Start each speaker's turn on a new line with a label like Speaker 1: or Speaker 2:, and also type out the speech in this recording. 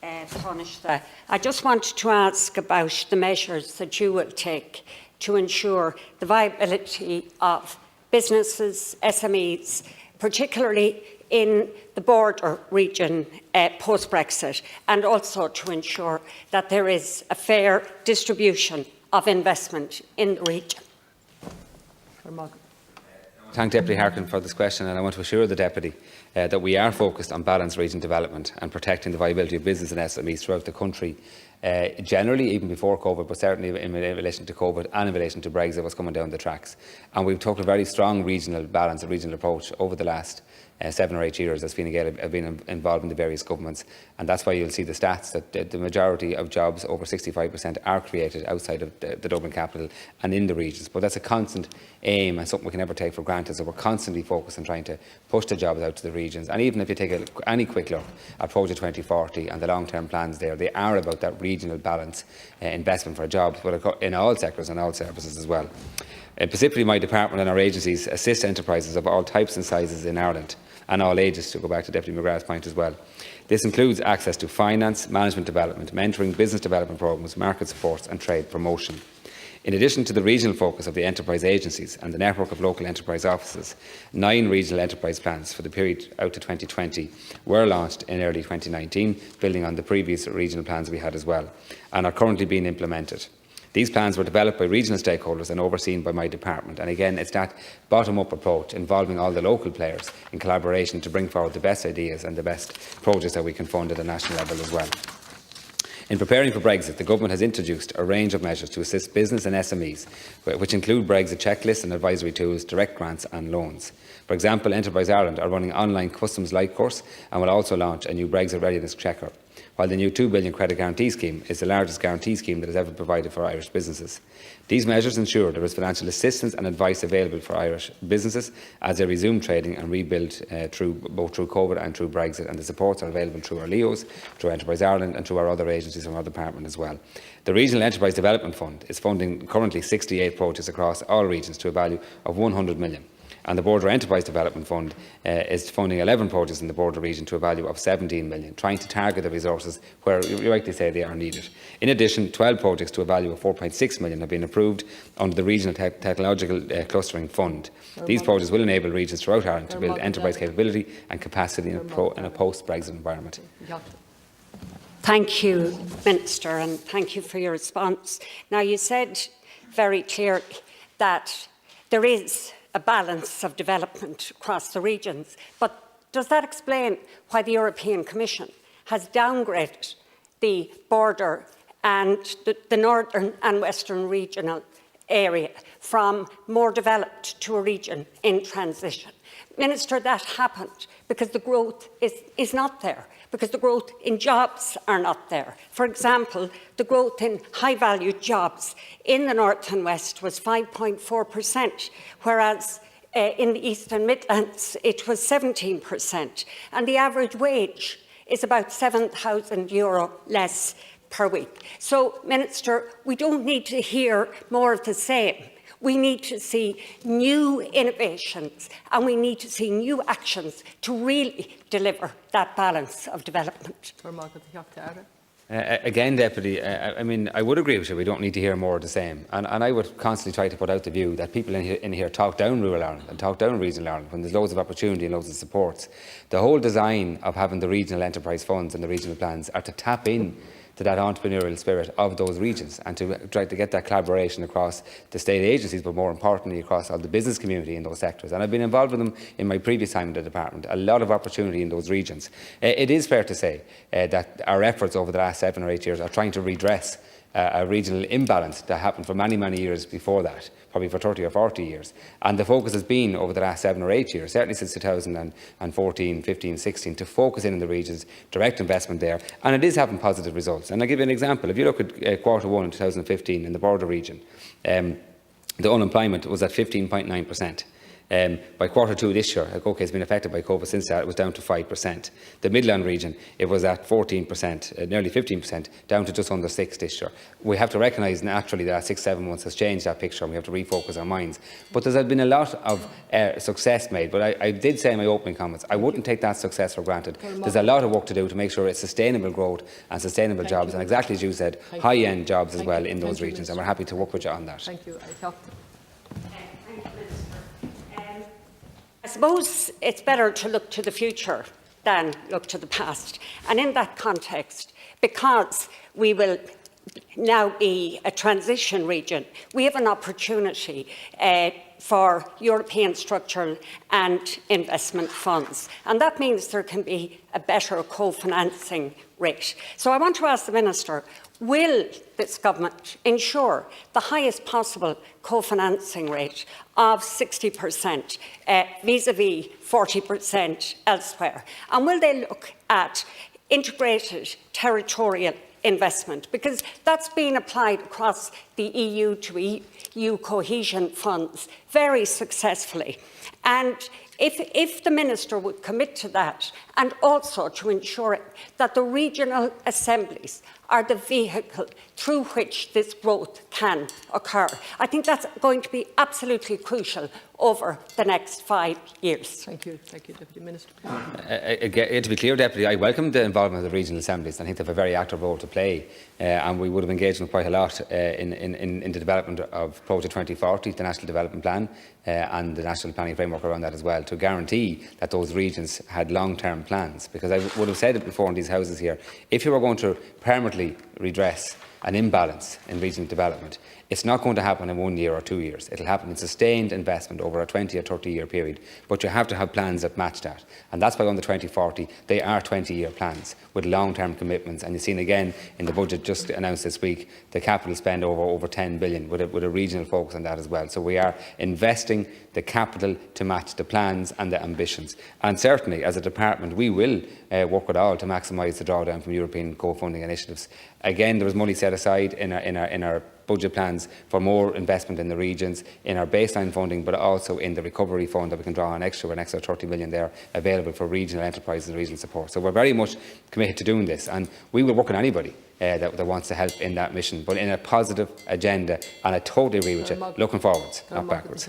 Speaker 1: Taoiseach. I just wanted to ask about the measures that you will take to ensure the viability of businesses, SMEs, particularly in the border region post-Brexit, and also to ensure that there is a fair distribution of investment in the region.
Speaker 2: Thank Deputy Harkin for this question, and I want to assure the Deputy that we are focused on balanced region development and protecting the viability of business and SMEs throughout the country, generally, even before COVID, but certainly in relation to COVID and in relation to Brexit, what's coming down the tracks. And we've took a very strong regional balance, a regional approach over the last 7 or 8 years as Fine Gael have been involved in the various governments, and that's why you'll see the stats that the majority of jobs, over 65%, are created outside of the Dublin capital and in the regions. But that's a constant aim and something we can never take for granted, so we're constantly focused on trying to push the jobs out to the regions. And even if you take any quick look at Project 2040 and the long-term plans there, they are about that regional balance, investment for jobs, but in all sectors and all services as well. Specifically, my department and our agencies assist enterprises of all types and sizes in Ireland, and all ages, to go back to Deputy McGrath's point as well. This includes access to finance, management development, mentoring, business development programmes, market supports and trade promotion. In addition to the regional focus of the enterprise agencies and the network of local enterprise offices, 9 regional enterprise plans for the period out to 2020 were launched in early 2019, building on the previous regional plans we had as well, and are currently being implemented. These plans were developed by regional stakeholders and overseen by my department. And again, it's that bottom-up approach involving all the local players in collaboration to bring forward the best ideas and the best projects that we can fund at a national level as well. In preparing for Brexit, the Government has introduced a range of measures to assist business and SMEs, which include Brexit checklists and advisory tools, direct grants and loans. For example, Enterprise Ireland are running an online customs light course and will also launch a new Brexit readiness checker, while the new €2 billion credit guarantee scheme is the largest guarantee scheme that has ever provided for Irish businesses. These measures ensure there is financial assistance and advice available for Irish businesses as they resume trading and rebuild both through COVID and through Brexit, and the supports are available through our LEOs, through Enterprise Ireland and through our other agencies from our department as well. The Regional Enterprise Development Fund is funding currently 68 projects across all regions to a value of €100 million. And the Border Enterprise Development Fund is funding 11 projects in the border region to a value of €17 million, trying to target the resources where you rightly say they are needed. In addition, 12 projects to a value of €4.6 million have been approved under the Regional Technological Clustering Fund. These projects will enable regions throughout Ireland to build enterprise capability and capacity in a post-Brexit environment.
Speaker 1: Thank you, Minister, and thank you for your response. Now, you said very clearly that there is a balance of development across the regions, but does that explain why the European Commission has downgraded the border and the northern and western regional area from more developed to a region in transition? Minister, that happened because the growth is not there, because the growth in jobs are not there. For example, the growth in high-value jobs in the North and West was 5.4%, whereas in the East and Midlands it was 17%. And the average wage is about €7,000 less per week. So, Minister, we don't need to hear more of the same. We need to see new innovations and we need to see new actions to really deliver that balance of development.
Speaker 2: Again, Deputy, I mean, I would agree with you, we don't need to hear more of the same. And I would constantly try to put out the view that people in here talk down rural Ireland and talk down regional Ireland when there's loads of opportunity and loads of supports. The whole design of having the regional enterprise funds and the regional plans are to tap in to that entrepreneurial spirit of those regions and to try to get that collaboration across the state agencies, but more importantly across all the business community in those sectors. And I've been involved with them in my previous time in the department. A lot of opportunity in those regions. It is fair to say that our efforts over the last 7 or 8 years are trying to redress a regional imbalance that happened for many, many years before that, probably for 30 or 40 years. And the focus has been over the last 7 or 8 years, certainly since 2014, 15, 16, to focus in the regions, direct investment there, and it is having positive results. And I'll give you an example. If you look at Q1 in 2015 in the border region, the unemployment was at 15.9%. By Q2 this year, OK has been affected by COVID since that, it was down to 5%. The Midland region, it was at 14%, nearly 15%, down to just under 6% this year. We have to recognise naturally that 6-7 months has changed that picture, and we have to refocus our minds. But there's been a lot of success made. But I did say in my opening comments, I wouldn't take that success for granted. There's a lot of work to do to make sure it's sustainable growth and sustainable jobs, and exactly as you said, high-end jobs as well in those regions, and we're happy to work with you on that.
Speaker 3: Thank you.
Speaker 1: I suppose it's better to look to the future than look to the past. And in that context, because we will now be a transition region, we have an opportunity for European structural and investment funds. And that means there can be a better co-financing rate. So I want to ask the Minister, will this government ensure the highest possible co-financing rate of 60% vis-à-vis 40% elsewhere? And will they look at integrated territorial investment? Because that's been applied across the EU to EU cohesion funds very successfully. And if the Minister would commit to that, and also to ensure that the regional assemblies are the vehicle through which this growth can occur, I think that's going to be absolutely crucial over the next 5 years.
Speaker 3: Thank you. Thank you, Deputy Minister.
Speaker 2: To be clear, Deputy, I welcome the involvement of the regional assemblies. I think they have a very active role to play, and we would have engaged them quite a lot in the development of Project 2040, the National Development Plan, and the National Planning Framework around that as well, to guarantee that those regions had long-term plans. Because I would have said it before in these houses here, if you were going to permanently redress an imbalance in regional development, it's not going to happen in 1 year or 2 years. It will happen in sustained investment over a 20 or 30-year period. But you have to have plans that match that. And that's why on the 2040, they are 20-year plans with long-term commitments. And you've seen again in the budget just announced this week, the capital spend over 10 billion with a regional focus on that as well. So we are investing the capital to match the plans and the ambitions. And certainly, as a department, we will work with all to maximise the drawdown from European co-funding initiatives. Again, there was money set aside in our budget plans for more investment in the regions, in our baseline funding, but also in the recovery fund that we can draw on extra, with an extra 30 million there available for regional enterprises and regional support. So we're very much committed to doing this, and we will work with anybody that wants to help in that mission, but in a positive agenda. And I totally agree with you, looking forwards, not backwards.